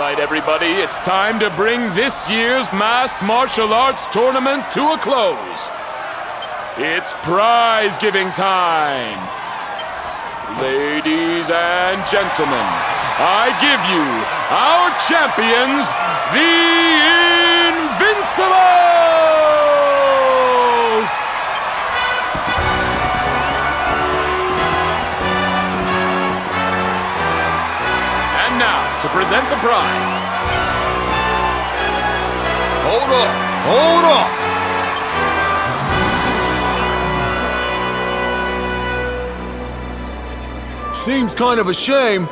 right, everybody, it's time to bring this year's masked martial arts tournament to a close. It's prize-giving time. Ladies and gentlemen, I give you our champions, the Invincibles! And now, to present the prize. Hold up! Hold up! Seems kind of a shame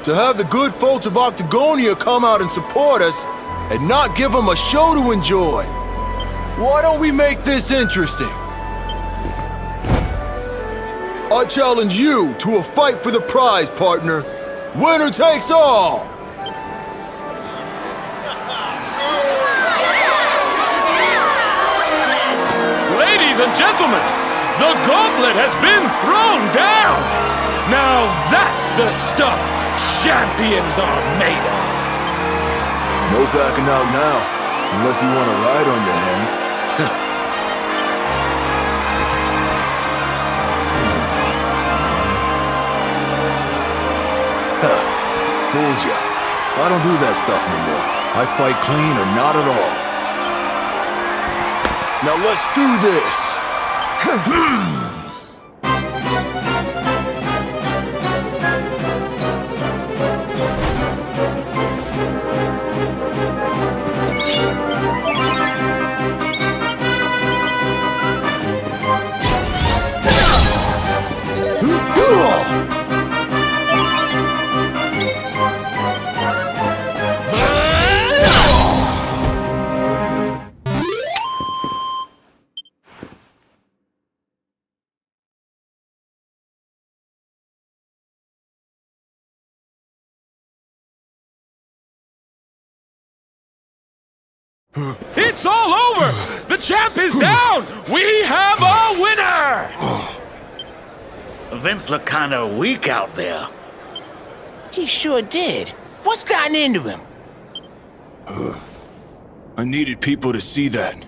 to have the good folks of Octagonia come out and support us and not give them a show to enjoy. Why don't we make this interesting? I challenge you to a fight for the prize, partner. Winner takes all! Ladies and gentlemen, the gauntlet has been thrown down! Now that's the stuff champions are made of! No backing out now, unless you want to ride on your hands. Fooled ya. I don't do that stuff anymore. I fight clean or not at all. Now let's do this! It's all over! The champ is down! We have a winner! Vince looked kinda weak out there. He sure did. What's gotten into him? I needed people to see that.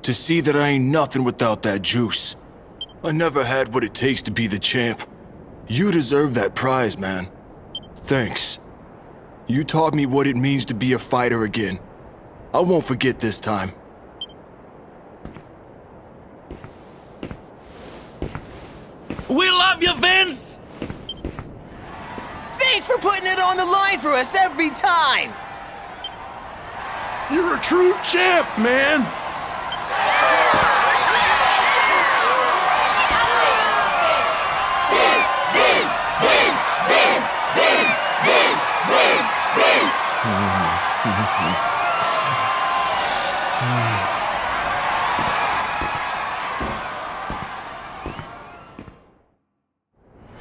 To see that I ain't nothing without that juice. I never had what it takes to be the champ. You deserve that prize, man. Thanks. You taught me what it means to be a fighter again. I won't forget this time. We love you, Vince! Thanks for putting it on the line for us every time! You're a true champ, man!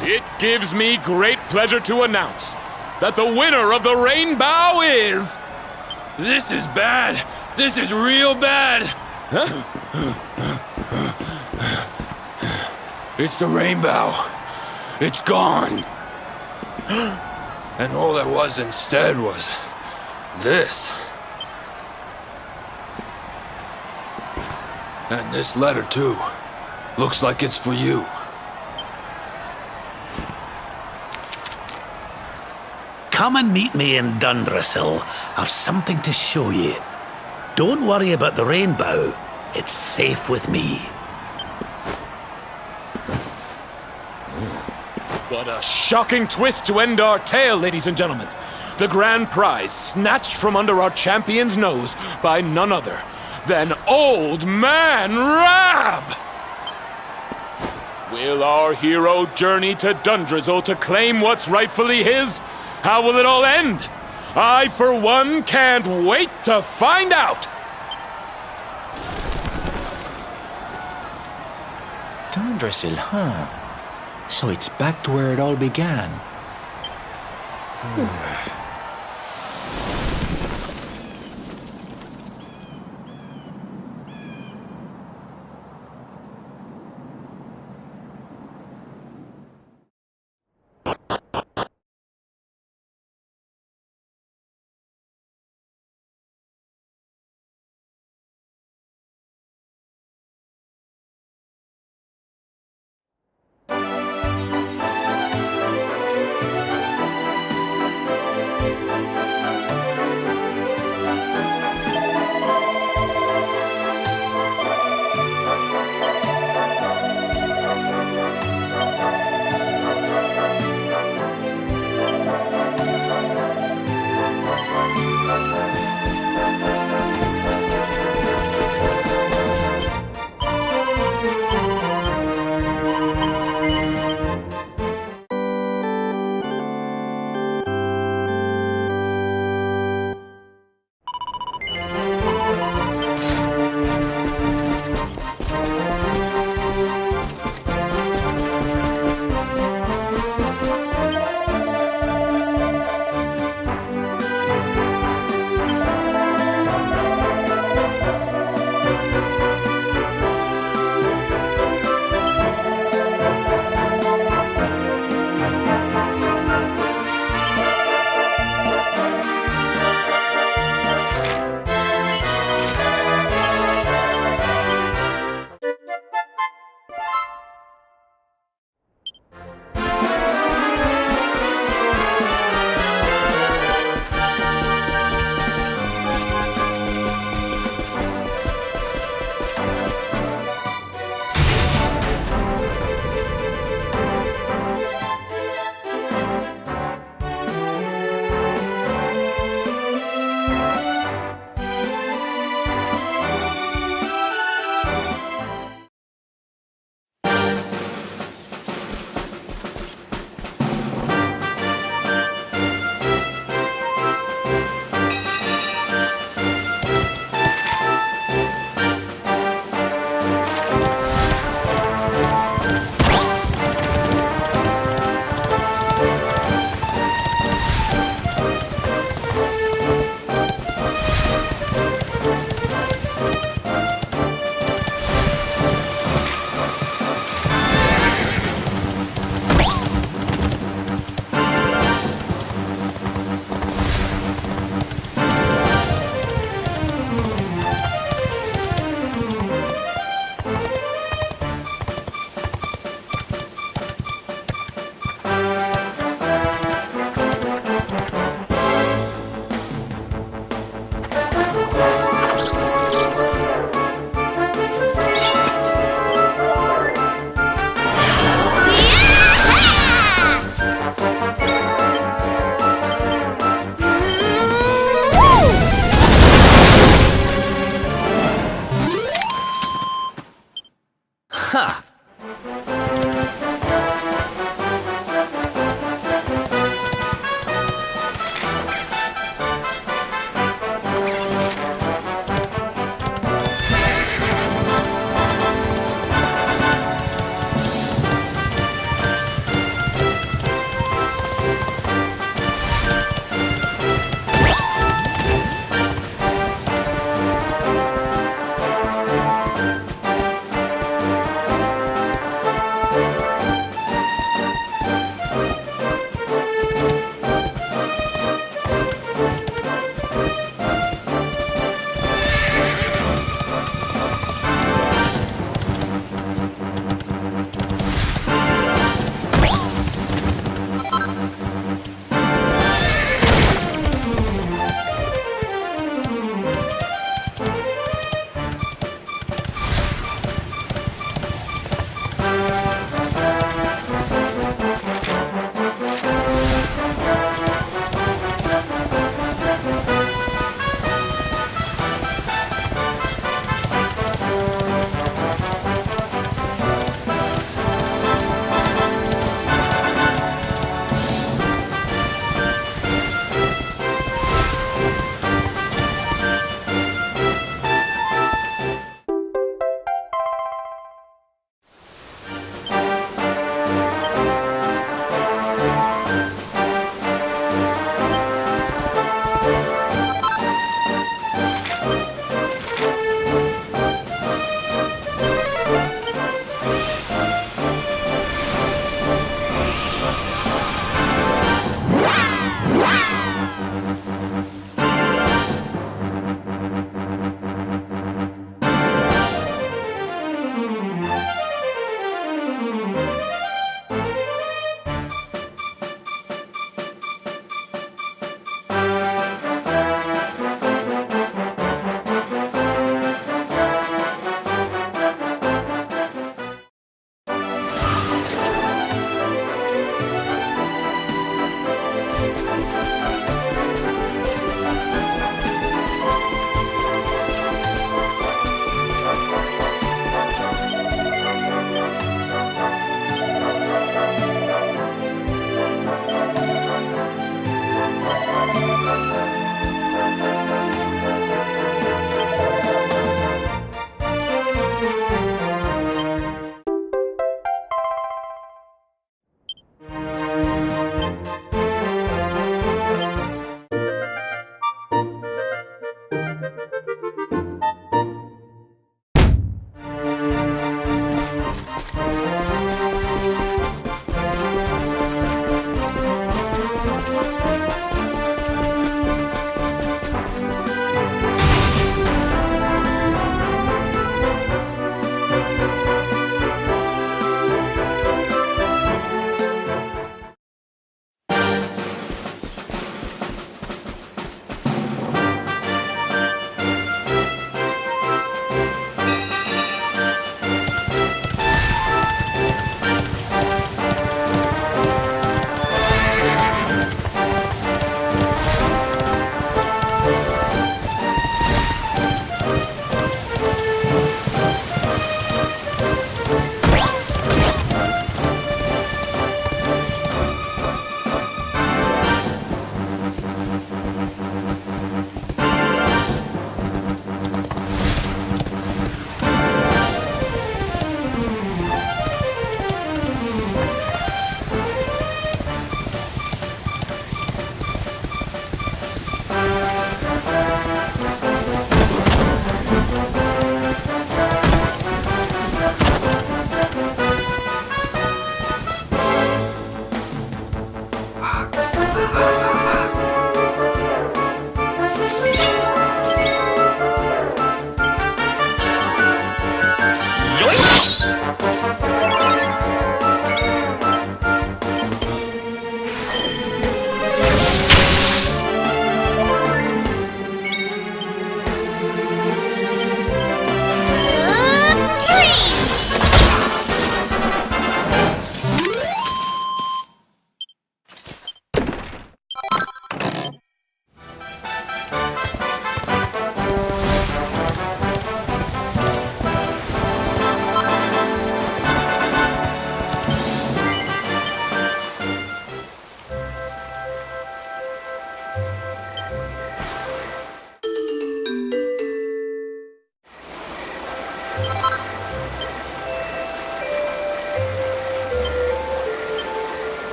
It gives me great pleasure to announce that the winner of the Rainbow is... This is bad. This is real bad. Huh? It's the rainbow. It's gone. And all there was instead was this. And this letter, too. Looks like it's for you. Come and meet me in Dundrasil. I've something to show you. Don't worry about the rainbow. It's safe with me. What a shocking twist to end our tale, ladies and gentlemen. The grand prize snatched from under our champion's nose by none other than Old Man Rab! Will our hero journey to Dundrasil to claim what's rightfully his? How will it all end? I, for one, can't wait to find out! Dundrasil, huh? So it's back to where it all began.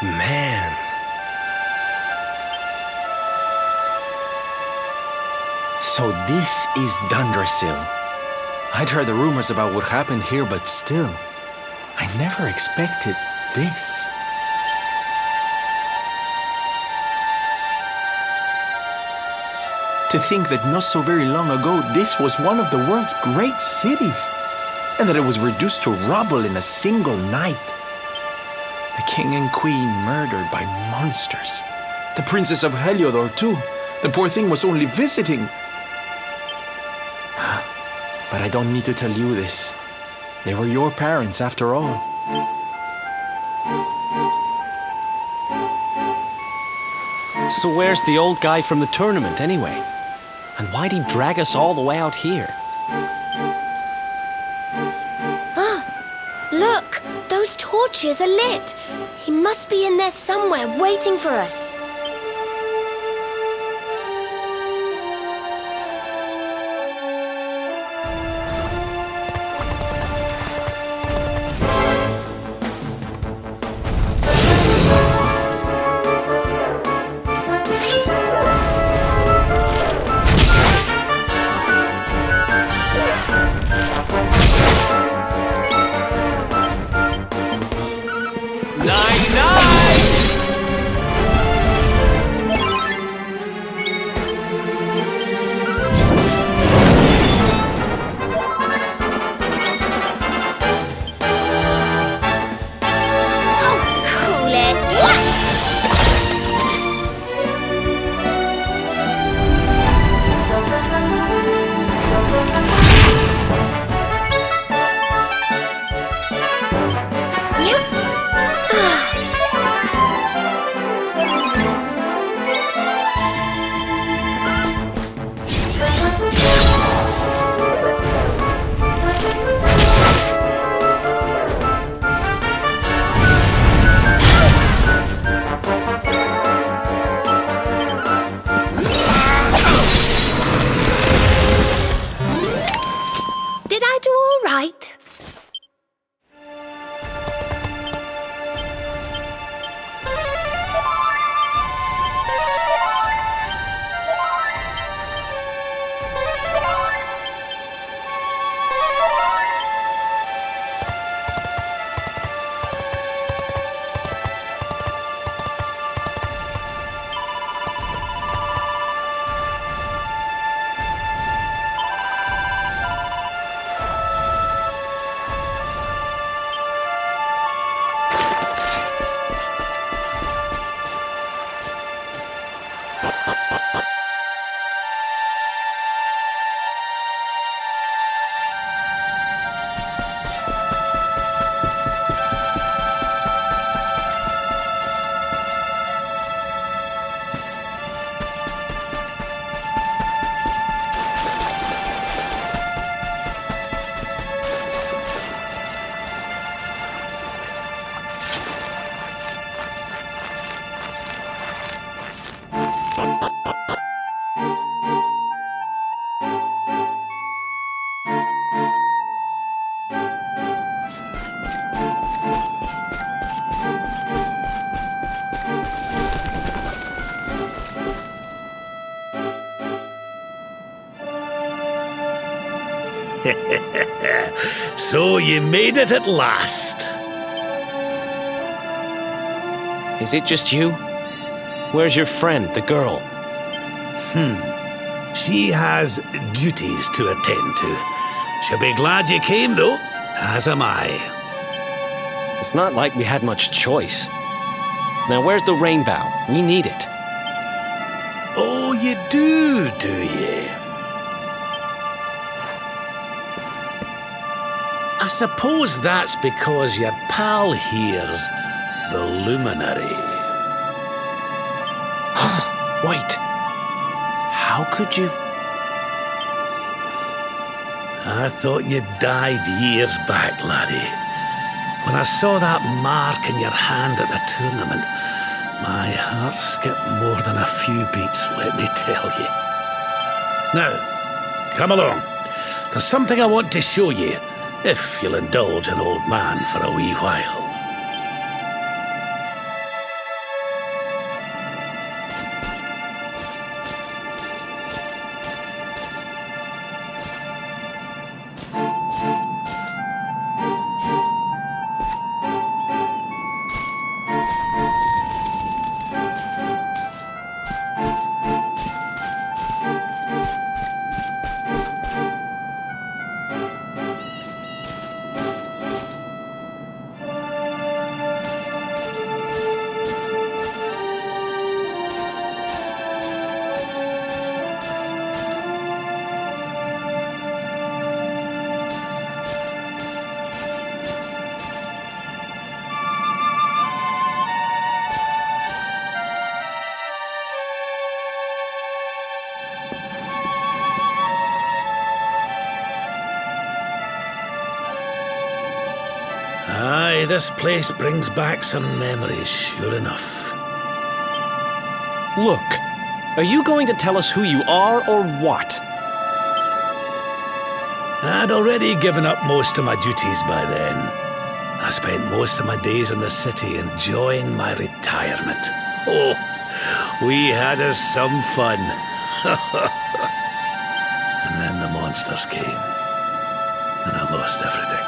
Man. So this is Dundrasil. I'd heard the rumors about what happened here, but still, I never expected this. To think that not so very long ago, this was one of the world's great cities, and that it was reduced to rubble in a single night. The king and queen murdered by monsters. The princess of Heliodor, too. The poor thing was only visiting. But I don't need to tell you this. They were your parents, after all. So where's the old guy from the tournament, anyway? And why'd he drag us all the way out here? Look! Those torches are lit! He must be in there somewhere, waiting for us. So you made it at last. Is it just you? Where's your friend, the girl? She has duties to attend to. She'll be glad you came, though, as am I. It's not like we had much choice. Now, where's the rainbow? We need it. Oh, you do you? I suppose that's because your pal here's the luminary. Wait. How could you? I thought you died years back, laddie. When I saw that mark in your hand at the tournament, my heart skipped more than a few beats, let me tell you. Now, come along. There's something I want to show you, if you'll indulge an old man for a wee while. Aye, this place brings back some memories, sure enough. Look, are you going to tell us who you are or what? I'd already given up most of my duties by then. I spent most of my days in the city enjoying my retirement. Oh, we had us some fun. And then the monsters came, and I lost everything.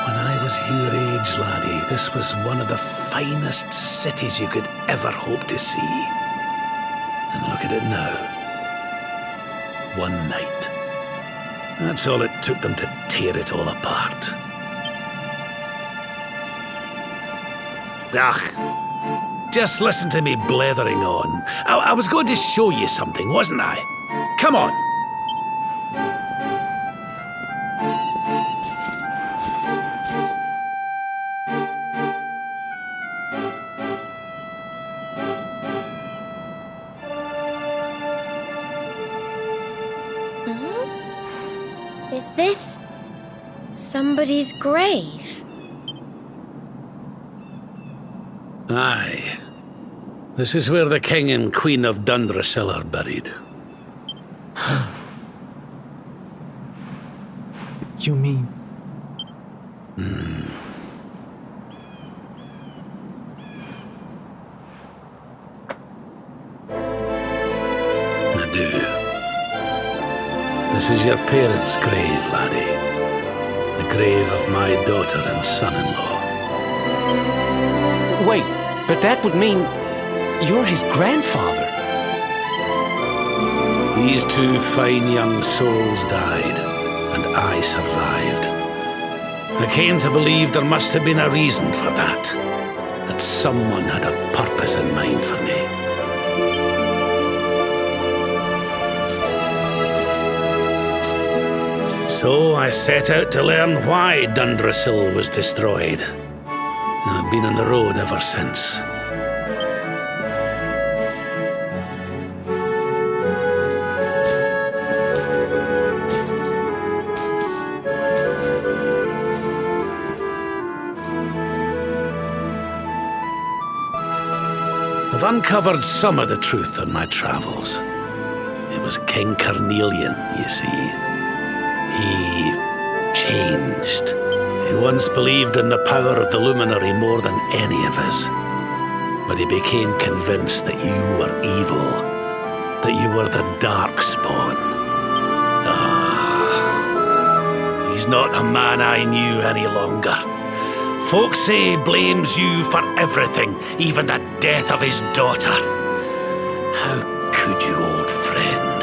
When I was your age, laddie, this was one of the finest cities you could ever hope to see. And look at it now. One night. That's all it took them to tear it all apart. Just listen to me blethering on. I was going to show you something, wasn't I? Come on. Is this somebody's grave? Aye. This is where the King and Queen of Dundrasil are buried. You mean? I do. This is your parents' grave, laddie. The grave of my daughter and son-in-law. Wait, but that would mean you're his grandfather. These two fine young souls died, and I survived. I came to believe there must have been a reason for that. That someone had a purpose in mind for me. So I set out to learn why Dundrasil was destroyed. I've been on the road ever since. I've uncovered some of the truth on my travels. It was King Carnelian, you see. He changed. He once believed in the power of the luminary more than any of us. But he became convinced that you were evil, that you were the dark spawn. He's not a man I knew any longer. Folks say he blames you for everything, even the death of his daughter. How could you, old friend?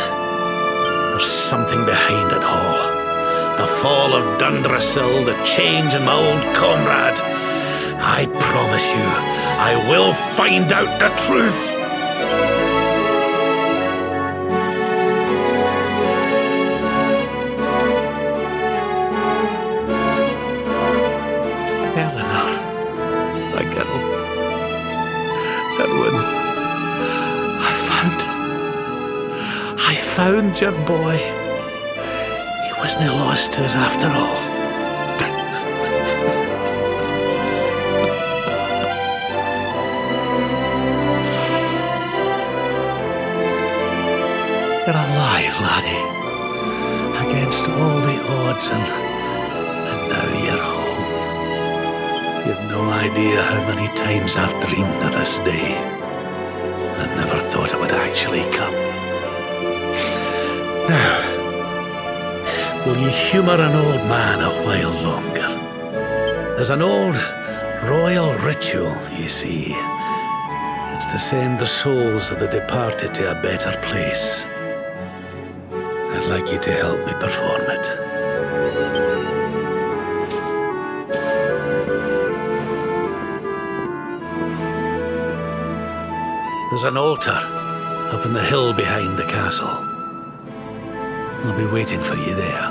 There's something behind it all. The fall of Dundrasil, the change in my old comrade. I promise you, I will find out the truth. I found your boy. He wasn't lost to us after all. You're alive, laddie. Against all the odds, and now you're home. You've no idea how many times I've dreamed of this day. I never thought it would actually come. Now, will you humour an old man a while longer? There's an old royal ritual, you see. It's to send the souls of the departed to a better place. I'd like you to help me perform it. There's an altar up on the hill behind the castle. I'll be waiting for you there.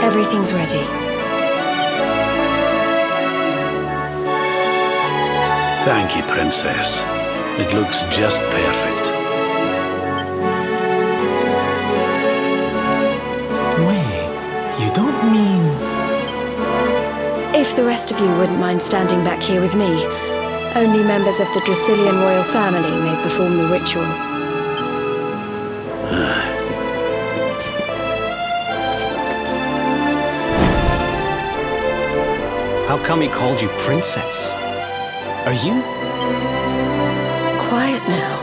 Everything's ready. Thank you, Princess. It looks just perfect. Wait, you don't mean... If the rest of you wouldn't mind standing back here with me, only members of the Dracilian royal family may perform the ritual. How come he called you princess? Are you? Quiet now.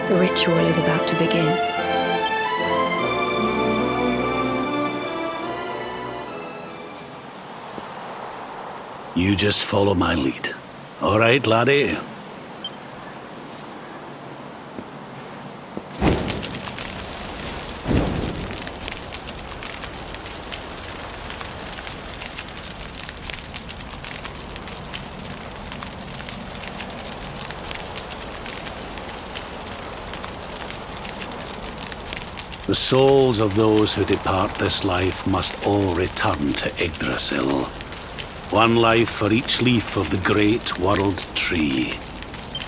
The ritual is about to begin. You just follow my lead. All right, laddie? The souls of those who depart this life must all return to Yggdrasil. One life for each leaf of the great world tree.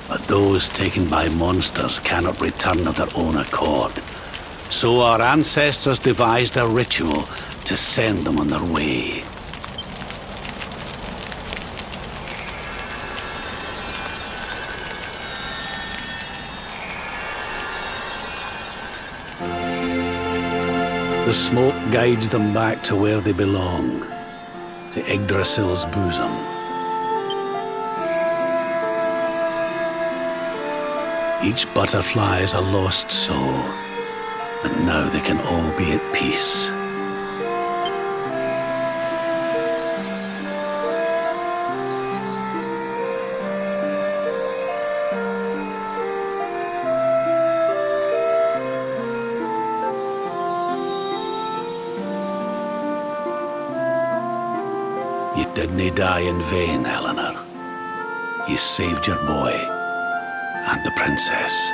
But those taken by monsters cannot return of their own accord. So our ancestors devised a ritual to send them on their way. The smoke guides them back to where they belong, to Yggdrasil's bosom. Each butterfly is a lost soul, and now they can all be at peace. You didn't die in vain, Eleanor. You saved your boy and the princess.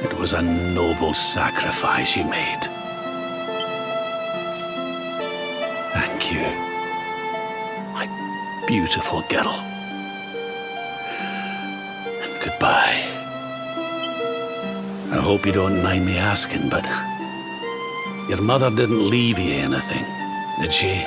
It was a noble sacrifice you made. Thank you, my beautiful girl. And goodbye. I hope you don't mind me asking, but your mother didn't leave you anything, did she?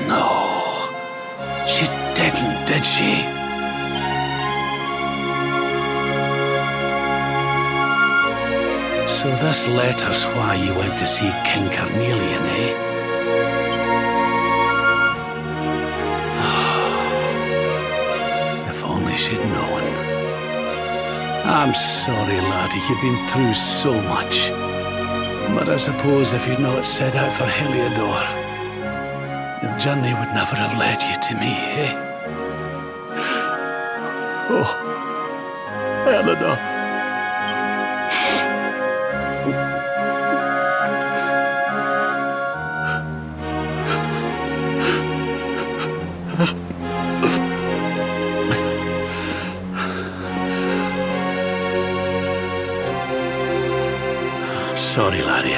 No, she didn't, did she? So this letter's why you went to see King Carnelian, eh? If only she'd known. I'm sorry, laddie, you've been through so much. But I suppose if you'd not set out for Heliodor, your journey would never have led you to me, eh? Oh, Eleanor. I'm sorry, laddie.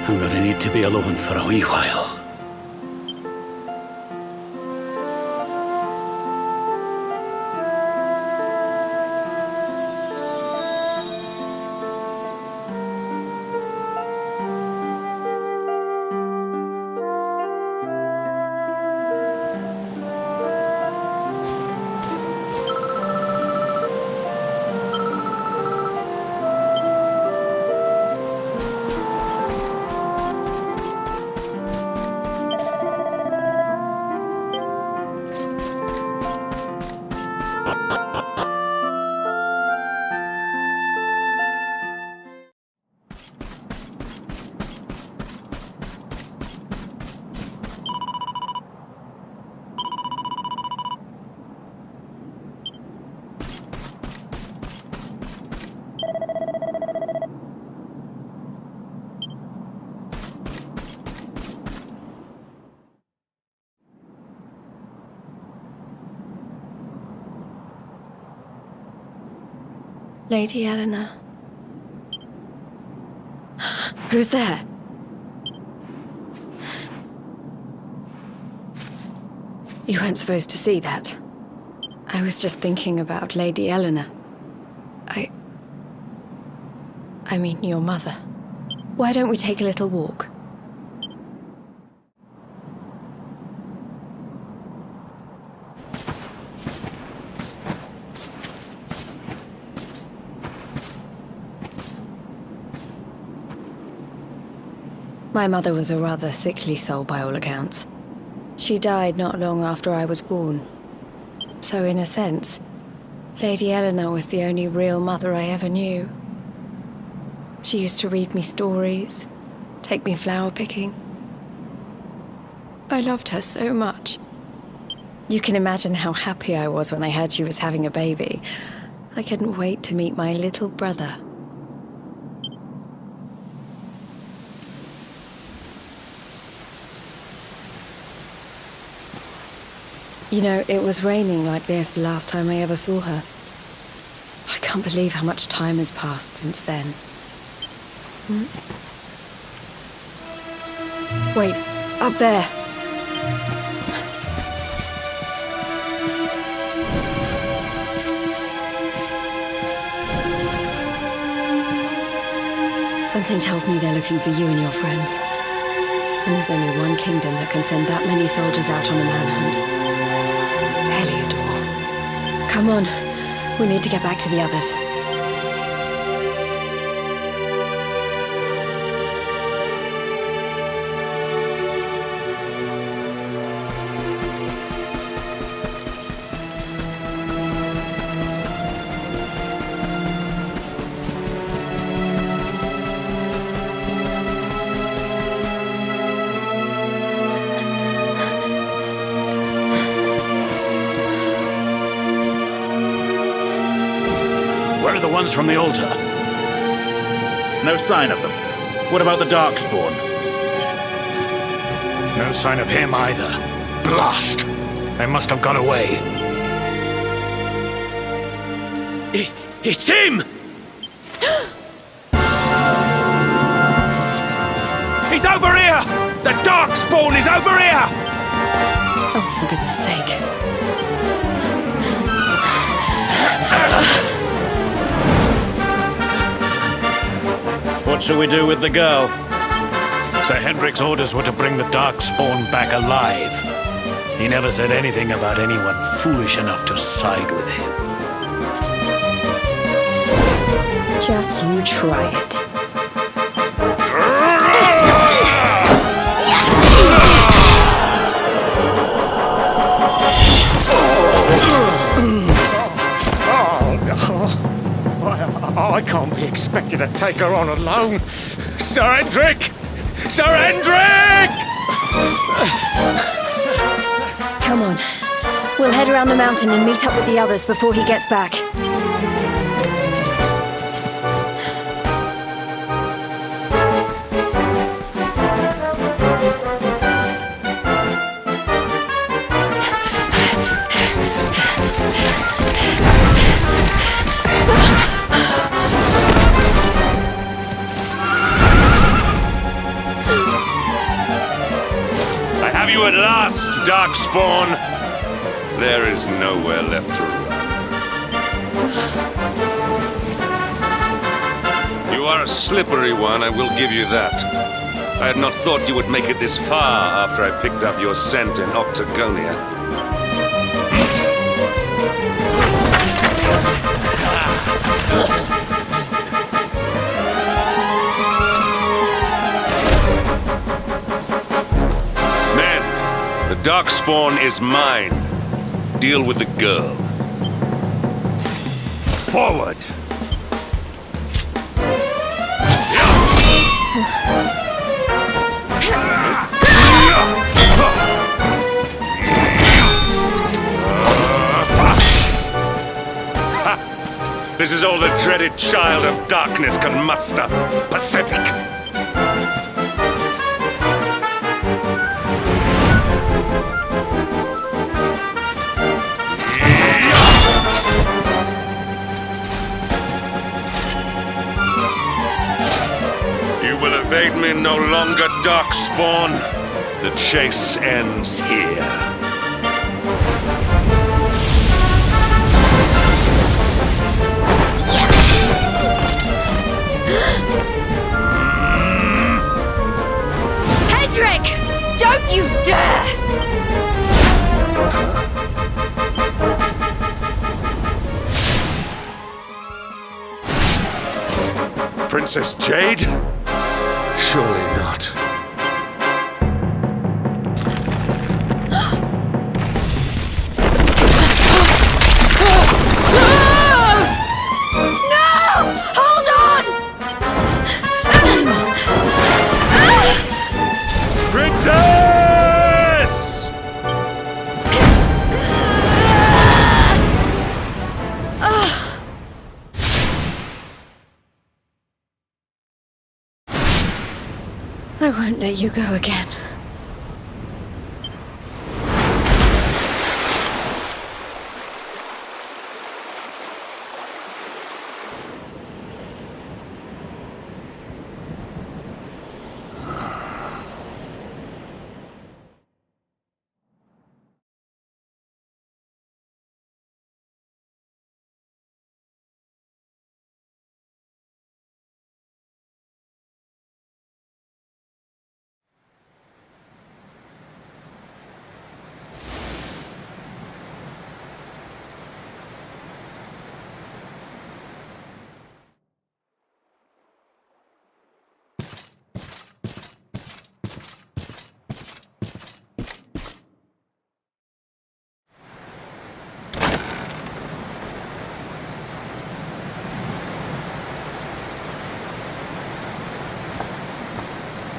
I'm gonna need to be alone for a wee while. Lady Eleanor. Who's there? You weren't supposed to see that. I was just thinking about Lady Eleanor. I mean, your mother. Why don't we take a little walk? My mother was a rather sickly soul by all accounts. She died not long after I was born. So in a sense, Lady Eleanor was the only real mother I ever knew. She used to read me stories, take me flower picking. I loved her so much. You can imagine how happy I was when I heard she was having a baby. I couldn't wait to meet my little brother. You know, it was raining like this the last time I ever saw her. I can't believe how much time has passed since then. Wait, up there. Something tells me they're looking for you and your friends. And there's only one kingdom that can send that many soldiers out on a manhunt. Heliodor. Come on, we need to get back to the others. Where are the ones from the altar? No sign of them. What about the Darkspawn? No sign of him either. Blast! They must have gone away. It's him! He's over here! The Darkspawn is over here! Oh, for goodness sake. What shall we do with the girl? Sir Hendrik's orders were to bring the Darkspawn back alive. He never said anything about anyone foolish enough to side with him. Just you try it. I can't be expected to take her on alone. Sir Hendrik! Sir Hendrik! Come on. We'll head around the mountain and meet up with the others before he gets back. You at last, Darkspawn! There is nowhere left to run. You are a slippery one, I will give you that. I had not thought you would make it this far after I picked up your scent in Octagonia. The Darkspawn is mine. Deal with the girl. Forward! This is all the dreaded child of darkness can muster. Pathetic! Evade me no longer, Darkspawn. The chase ends here. Hendrik! Don't you dare! Princess Jade? Surely not. Jesus! I won't let you go again.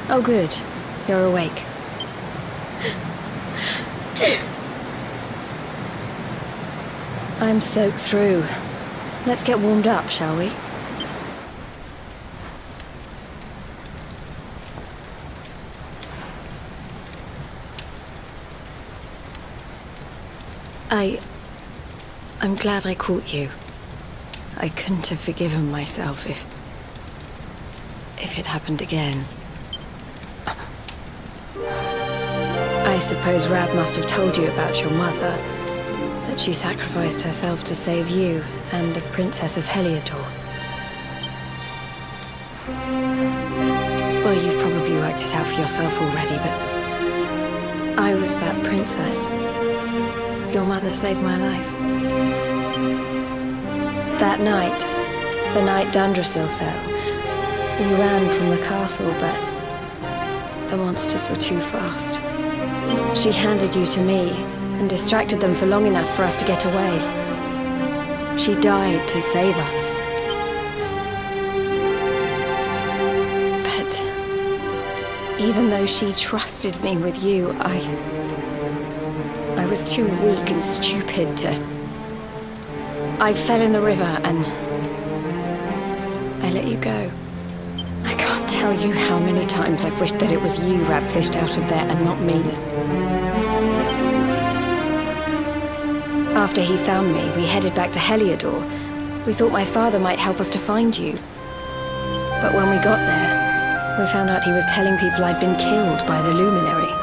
Oh, good. You're awake. I'm soaked through. Let's get warmed up, shall we? I'm glad I caught you. I couldn't have forgiven myself if it happened again. I suppose Rab must have told you about your mother, that she sacrificed herself to save you and the Princess of Heliodor. Well, you've probably worked it out for yourself already, but I was that princess. Your mother saved my life. That night, the night Dundrasil fell, we ran from the castle, but the monsters were too fast. She handed you to me and distracted them for long enough for us to get away. She died to save us. But even though she trusted me with you, I was too weak and stupid to... I fell in the river and I let you go. I can't tell you how many times I've wished that it was you Rab fished out of there and not me. After he found me, we headed back to Heliodor. We thought my father might help us to find you. But when we got there, we found out he was telling people I'd been killed by the Luminary.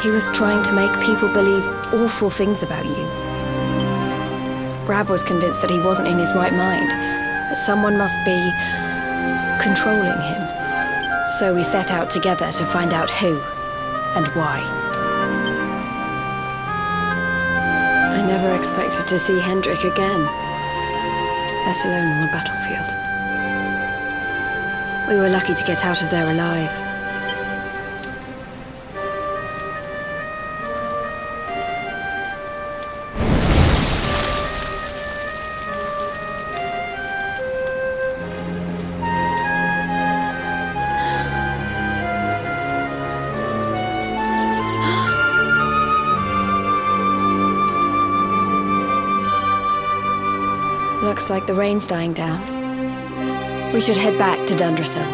He was trying to make people believe awful things about you. Rab was convinced that he wasn't in his right mind, that someone must be controlling him. So we set out together to find out who and why. I never expected to see Hendrik again, let alone on the battlefield. We were lucky to get out of there alive. Looks like the rain's dying down. We should head back to Dundrasil.